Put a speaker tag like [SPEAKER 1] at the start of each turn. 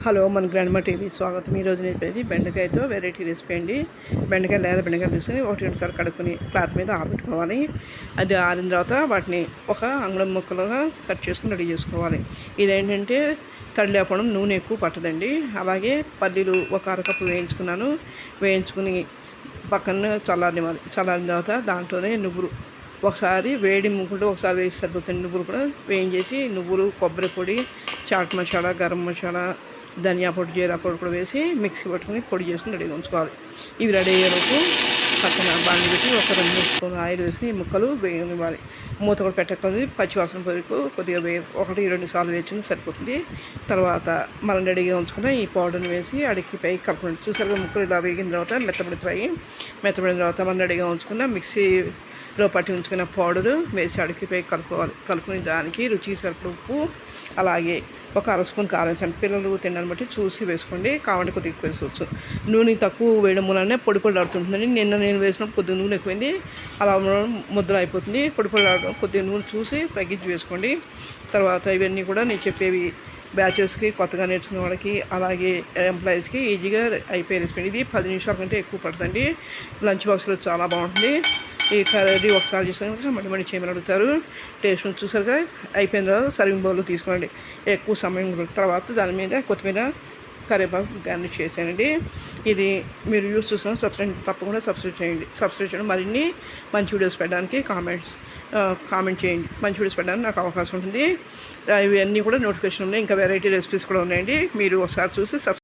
[SPEAKER 1] Hello మన grandma TV స్వాగతం. ఈరోజు నేర్పేది బెండకాయతో వెరైటీ రెసిపీ అండి. బెండకాయ లేదా బెండకాయ తీసుకుని 1-2 సార్లు కడుక్కొని క్లాత్ మీద ఆరబెట్టుకోవాలి. అది ఆరిన తర్వాత వాటిని ఒక అంగుళం ముక్కలుగా కట్ చేసుకుని రెడీ చేసుకోవాలి. ఇదేంటంటే తడి లేపడం, నూనె ఎక్కువ పట్టదండి. అలాగే పల్లీలు ఒక అరకప్పు వేయించుకుని పక్కన చల్లారిన తర్వాత దాంట్లోనే నువ్వులు ఒకసారి వేడి ముగ్గులు ఒకసారి వేసి సరిపోతుంది. నువ్వులు కూడా వేయించేసి నువ్వులు, కొబ్బరి పొడి, చాట్ మసాలా, గరం మసాలా, ధనియా పొడి, జీరా పొడి కూడా వేసి మిక్సీ పట్టుకుని పొడి చేసుకుని రెడీగా ఉంచుకోవాలి. ఇవి రెడీ అయ్యేలోపు పక్కన బాండి పెట్టి ఒక 2 స్పూన్ ఆయిల్ వేసి ముక్కలు వేయనివ్వాలి. మూత కూడా పెట్టకపోతే పచ్చివాసన వరకు కొద్దిగా 1-2 సార్లు వేసుకుని సరిపోతుంది. తర్వాత మనం రెడీగా ఉంచుకున్న ఈ పౌడర్ని వేసి అడిగిపై కలుపుకుంటాం. చూసారుగా ముక్కలు ఇలా వేగిన తర్వాత మెత్తబడిన తర్వాత మనం రెడీగా ఉంచుకున్న మిక్సీలో పట్టి ఉంచుకున్న పౌడరు వేసి అడిగిపై కలుపుకుని దానికి రుచికి సరిపడ ఉప్పు, అలాగే ఒక 1/2 స్పూన్ కారం వేసాను. పిల్లలు తినడాన్ని బట్టి చూసి వేసుకోండి. కావండి కొద్దిగా ఎక్కువ వేసుకోవచ్చు. నూనె తక్కువ వేయడం వలన పొడి ఆడుతుంటుందండి. నేను వేసినప్పుడు కొద్దిగా నూనె ఎక్కువైంది, అలా ముద్దలు అయిపోతుంది. పొడి ఆడడం కొద్దిగా నూనె చూసి తగ్గించి వేసుకోండి. తర్వాత ఇవన్నీ కూడా నేను చెప్పేవి బ్యాచెస్కి, కొత్తగా నేర్చుకునే వాళ్ళకి, అలాగే ఎంప్లాయీస్కి ఈజీగా అయిపోయే రెసిపీ. ఇది 10 నిమిషాల కంటే ఎక్కువ పడుతుంది. లంచ్ బాక్స్లో చాలా బాగుంటుంది. ఈ కర్రీ ఒకసారి చేసాక మళ్ళీ చేయమని అడుగుతారు. టేస్ట్ చూసారుగా అయిపోయిన తర్వాత సర్వింగ్ బౌల్లో తీసుకోండి. ఎక్కువ సమయం తర్వాత దాని మీద కొత్తిమీర, కరివేపాకు గార్నిష్ చేసానండి. ఇది మీరు యూస్ చూసిన తప్పకుండా సబ్స్క్రైబ్ చేయడం, మరిన్ని మంచి వీడియోస్ పెట్టడానికి కామెంట్ చేయండి. మంచి వీడియోస్ పెట్టడానికి నాకు అవకాశం ఉంటుంది. ఇవన్నీ కూడా నోటిఫికేషన్ ఉన్నాయి. ఇంకా వెరైటీ రెసిపీస్ కూడా ఉన్నాయండి. మీరు ఒకసారి చూసి